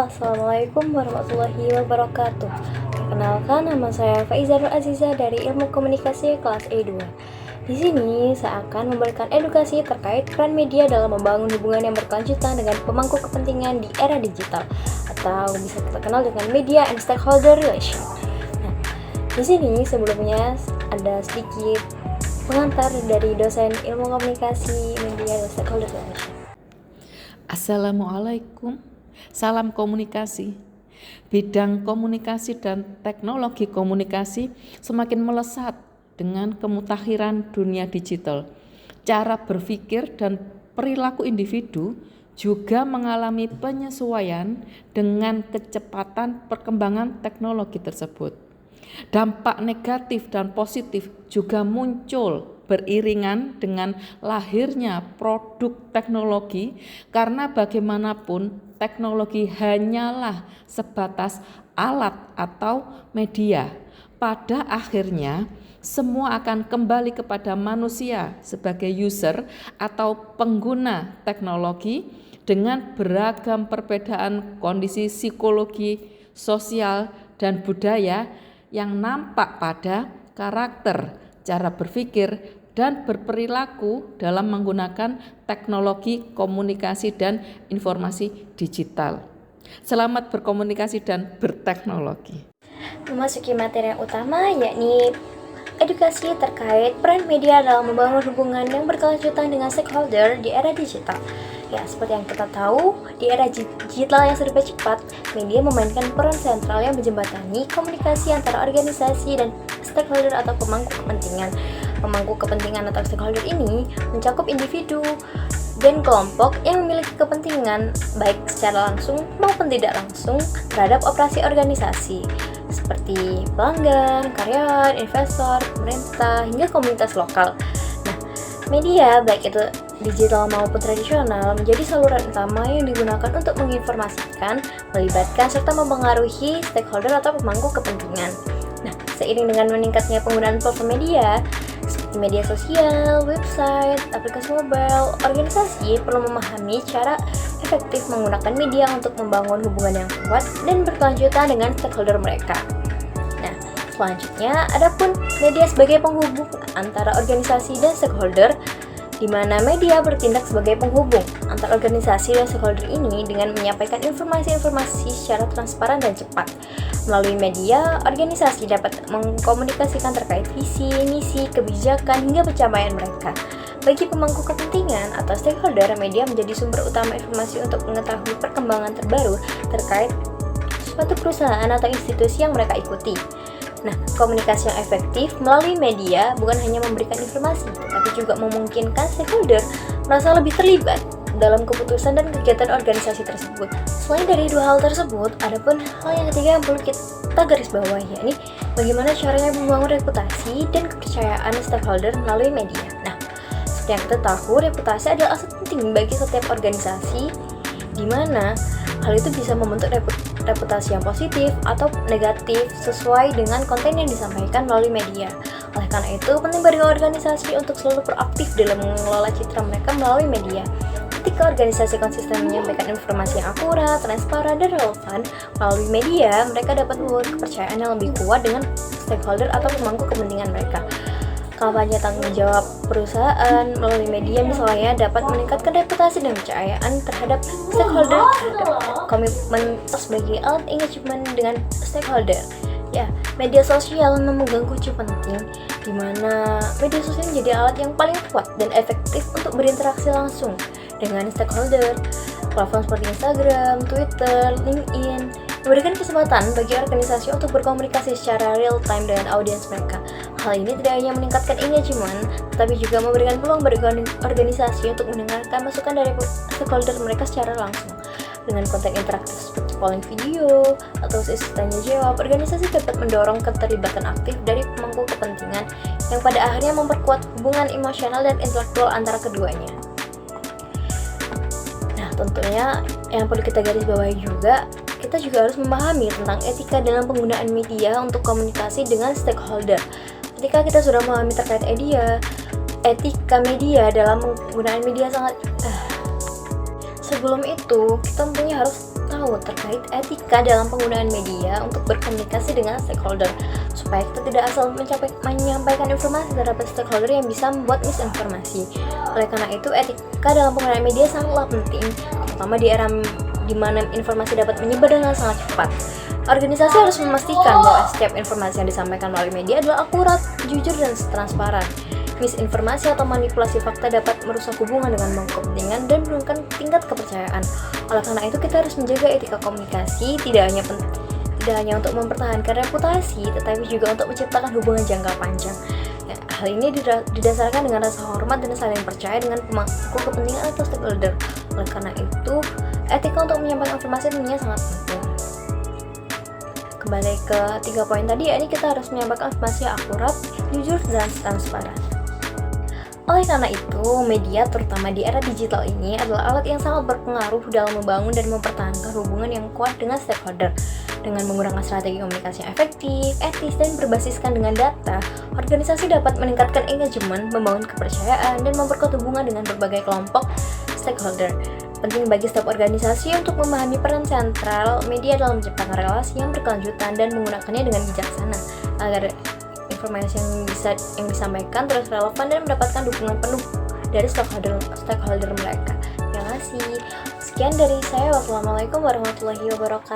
Assalamualaikum warahmatullahi wabarakatuh. Perkenalkan, nama saya Faiza Nur Aziza dari Ilmu Komunikasi kelas E2. Di sini saya akan memberikan edukasi terkait peran media dalam membangun hubungan yang berkelanjutan dengan pemangku kepentingan di era digital, atau bisa kita kenal dengan media and stakeholder relation. Nah, di sini sebelumnya ada sedikit pengantar dari dosen Ilmu Komunikasi, Media dan Stakeholder Relation. Assalamualaikum, salam komunikasi. Bidang komunikasi dan teknologi komunikasi semakin melesat dengan kemutakhiran dunia digital. Cara berpikir dan perilaku individu juga mengalami penyesuaian dengan kecepatan perkembangan teknologi tersebut. Dampak negatif dan positif juga muncul beriringan dengan lahirnya produk teknologi, karena bagaimanapun teknologi hanyalah sebatas alat atau media. Pada akhirnya semua akan kembali kepada manusia sebagai user atau pengguna teknologi dengan beragam perbedaan kondisi psikologi, sosial, dan budaya yang nampak pada karakter, cara berpikir, dan berperilaku dalam menggunakan teknologi komunikasi dan informasi digital. Selamat berkomunikasi dan berteknologi. Memasuki materi yang utama, yakni edukasi terkait peran media dalam membangun hubungan yang berkelanjutan dengan stakeholder di era digital. Ya, seperti yang kita tahu, di era digital yang serba cepat, media memainkan peran sentral yang menjembatani komunikasi antara organisasi dan stakeholder atau pemangku kepentingan. Pemangku kepentingan atau stakeholder ini mencakup individu dan kelompok yang memiliki kepentingan baik secara langsung maupun tidak langsung terhadap operasi organisasi, seperti pelanggan, karyawan, investor, pemerintah, hingga komunitas lokal. Nah, media baik itu digital maupun tradisional menjadi saluran utama yang digunakan untuk menginformasikan, melibatkan, serta mempengaruhi stakeholder atau pemangku kepentingan. Nah, seiring dengan meningkatnya penggunaan platform media seperti media sosial, website, aplikasi mobile, organisasi perlu memahami cara efektif menggunakan media untuk membangun hubungan yang kuat dan berkelanjutan dengan stakeholder mereka. Nah, selanjutnya adapun media sebagai penghubung antara organisasi dan stakeholder, di mana media bertindak sebagai penghubung antar organisasi dan stakeholder ini dengan menyampaikan informasi-informasi secara transparan dan cepat. Melalui media, organisasi dapat mengkomunikasikan terkait visi, misi, kebijakan, hingga pencapaian mereka. Bagi pemangku kepentingan atau stakeholder, media menjadi sumber utama informasi untuk mengetahui perkembangan terbaru terkait suatu perusahaan atau institusi yang mereka ikuti. Nah, komunikasi yang efektif melalui media bukan hanya memberikan informasi, tetapi juga memungkinkan stakeholder merasa lebih terlibat dalam keputusan dan kegiatan organisasi tersebut. Selain dari dua hal tersebut, ada pun hal yang ketiga yang perlu kita garis bawahi, yakni bagaimana caranya membangun reputasi dan kepercayaan stakeholder melalui media. Nah, seperti yang kita tahu, reputasi adalah aset penting bagi setiap organisasi, di mana hal itu bisa membentuk reputasi yang positif atau negatif sesuai dengan konten yang disampaikan melalui media. Oleh karena itu, penting bagi organisasi untuk selalu proaktif dalam mengelola citra mereka melalui media. Ketika organisasi konsisten menyampaikan informasi yang akurat, transparan, dan relevan melalui media, mereka dapat membangun kepercayaan yang lebih kuat dengan stakeholder atau pemangku kepentingan mereka. Kampanye tanggung jawab perusahaan melalui media misalnya dapat meningkatkan reputasi dan kepercayaan terhadap stakeholder, terhadap komitmen sebagai alat engagement dengan stakeholder. Ya, media sosial memegang kunci penting, di mana media sosial menjadi alat yang paling kuat dan efektif untuk berinteraksi langsung dengan stakeholder. Platform seperti Instagram, Twitter, LinkedIn memberikan kesempatan bagi organisasi untuk berkomunikasi secara real time dengan audiens mereka. Hal ini tidak hanya meningkatkan engagement, tetapi juga memberikan peluang bagi organisasi untuk mendengarkan masukan dari stakeholder mereka secara langsung. Dengan konten interaktif seperti polling video atau sesi tanya jawab, organisasi dapat mendorong keterlibatan aktif dari pemangku kepentingan yang pada akhirnya memperkuat hubungan emosional dan intelektual antara keduanya. Nah, tentunya yang perlu kita garis bawahi juga, kita juga harus memahami tentang etika dalam penggunaan media untuk komunikasi dengan stakeholder. Ketika kita sudah memahami terkait etika media dalam penggunaan media sebelum itu kita tentunya harus tahu terkait etika dalam penggunaan media untuk berkomunikasi dengan stakeholder, supaya kita tidak asal menyampaikan informasi terhadap stakeholder yang bisa membuat misinformasi. Oleh karena itu, etika dalam penggunaan media sangatlah penting, terutama di era di mana informasi dapat menyebar dengan sangat cepat. Organisasi harus memastikan bahwa setiap informasi yang disampaikan melalui media adalah akurat, jujur, dan transparan. Misinformasi atau manipulasi fakta dapat merusak hubungan dengan kepentingan dan menurunkan tingkat kepercayaan. Oleh karena itu, kita harus menjaga etika komunikasi tidak hanya untuk mempertahankan reputasi, tetapi juga untuk menciptakan hubungan jangka panjang. Ya, hal ini didasarkan dengan rasa hormat dan saling percaya dengan pemangku kepentingan atau stakeholder. Oleh karena itu, etika untuk menyampaikan informasi tentunya sangat penting. Kembali ke 3 poin tadi, yakni kita harus menyampaikan informasi yang akurat, jujur, dan transparan. Oleh karena itu, media terutama di era digital ini adalah alat yang sangat berpengaruh dalam membangun dan mempertahankan hubungan yang kuat dengan stakeholder. Dengan menggunakan strategi komunikasi yang efektif, etis, dan berbasiskan dengan data, organisasi dapat meningkatkan engagement, membangun kepercayaan, dan memperkuat hubungan dengan berbagai kelompok stakeholder. Penting bagi setiap organisasi untuk memahami peran sentral media dalam menciptakan relasi yang berkelanjutan dan menggunakannya dengan bijaksana agar informasi yang disampaikan terus relevan dan mendapatkan dukungan penuh dari stakeholder mereka. Terima kasih. Sekian dari saya. Wassalamualaikum warahmatullahi wabarakatuh.